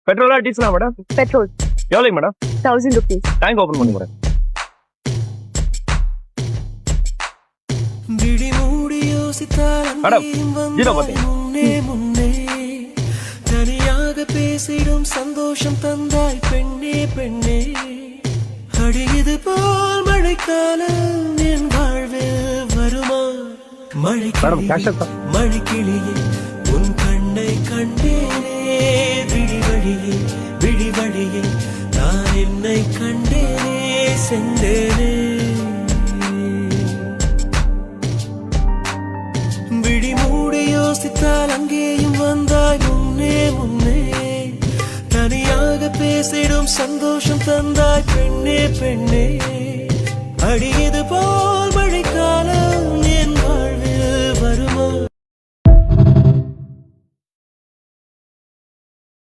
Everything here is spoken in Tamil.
பெட்ரோலா டீசலா மேடம்? பெட்ரோல் எவ்வளவு மேடம்? 1000 rupees. டேங்க் ஓபன் பண்ணி மேடம். மேடம் ஜீரோ பாத்தீங்க. தனியாக பேசிடும் சந்தோஷம் தந்தாய் பெண்ணே பெண்ணே. அடியது போல் மழைக்காலம் என் வாழ்வில் வருமா? மேடம் கேஷ் தான். மழைக்கிளியே உன் கண்ணை கண்டேனே. விழிவழியே விழிவழியே நான் என்னை கண்டேனே சென்றேனே. விழி மூடி யோசித்தால் அங்கேயும் வந்தாய் முன்னே முன்னே. தனியாக பேசிடும் சந்தோஷம் தந்தாய் பெண்ணே பெண்ணே. அடியது போல்